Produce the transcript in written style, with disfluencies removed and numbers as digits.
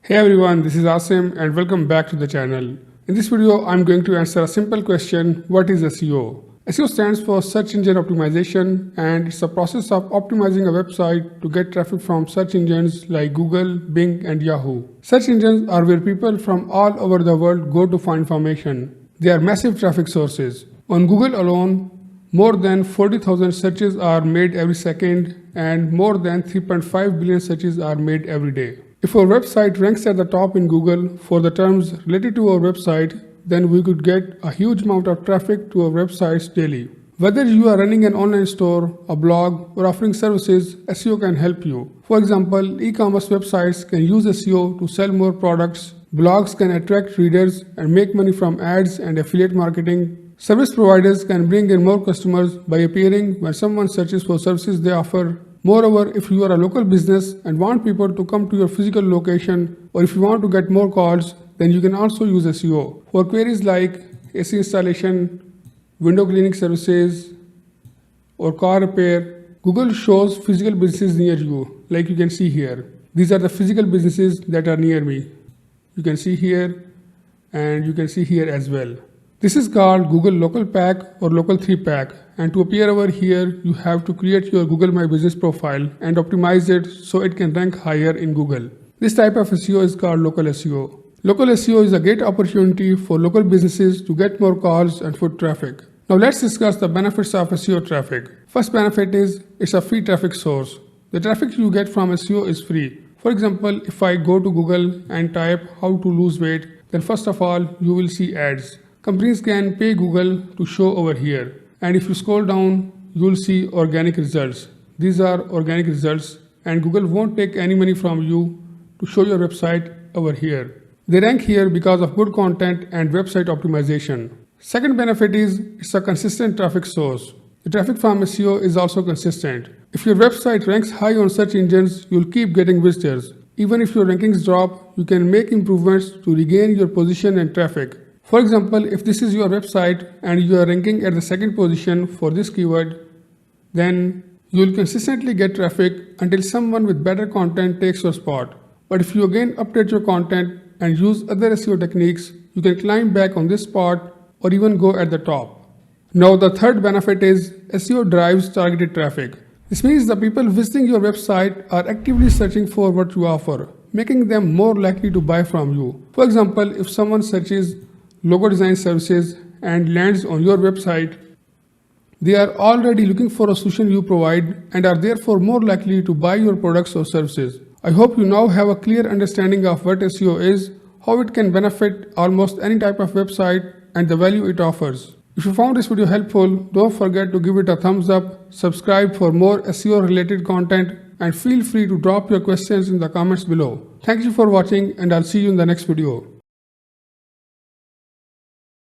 Hey everyone, this is Asim and welcome back to the channel. In this video, I'm going to answer a simple question: what is SEO? SEO stands for Search Engine Optimization, and it's a process of optimizing a website to get traffic from search engines like Google, Bing, and Yahoo. Search engines are where people from all over the world go to find information. They are massive traffic sources. On Google alone, more than 40,000 searches are made every second, and more than 3.5 billion searches are made every day. If our website ranks at the top in Google for the terms related to our website, then we could get a huge amount of traffic to our websites daily. Whether you are running an online store, a blog, or offering services, SEO can help you. For example, e-commerce websites can use SEO to sell more products. Blogs can attract readers and make money from ads and affiliate marketing. Service providers can bring in more customers by appearing when someone searches for services they offer. Moreover, if you are a local business and want people to come to your physical location, or if you want to get more calls, then you can also use SEO. For queries like AC installation, window cleaning services, or car repair, Google shows physical businesses near you, like you can see here. These are the physical businesses that are near me. You can see here, and you can see here as well. This is called Google Local Pack or Local 3 Pack, and to appear over here, you have to create your Google My Business profile and optimize it so it can rank higher in Google. This type of SEO is called local SEO. Local SEO is a great opportunity for local businesses to get more calls and foot traffic. Now let's discuss the benefits of SEO traffic. First benefit is it's a free traffic source. The traffic you get from SEO is free. For example, if I go to Google and type how to lose weight, then first of all, you will see ads. Companies can pay Google to show over here. And if you scroll down, you will see organic results. These are organic results, and Google won't take any money from you to show your website over here. They rank here because of good content and website optimization. Second benefit is it's a consistent traffic source. The traffic from SEO is also consistent. If your website ranks high on search engines, you'll keep getting visitors. Even if your rankings drop, you can make improvements to regain your position and traffic. For example, if this is your website and you are ranking at the second position for this keyword, then you will consistently get traffic until someone with better content takes your spot. But if you again update your content and use other SEO techniques, you can climb back on this spot or even go at the top. Now the third benefit is SEO drives targeted traffic. This means the people visiting your website are actively searching for what you offer, making them more likely to buy from you. For example, if someone searches logo design services and lands on your website, they are already looking for a solution you provide and are therefore more likely to buy your products or services. I hope you now have a clear understanding of what SEO is, how it can benefit almost any type of website, and the value it offers. If you found this video helpful, don't forget to give it a thumbs up, subscribe for more SEO related content, and feel free to drop your questions in the comments below. Thank you for watching, and I'll see you in the next video.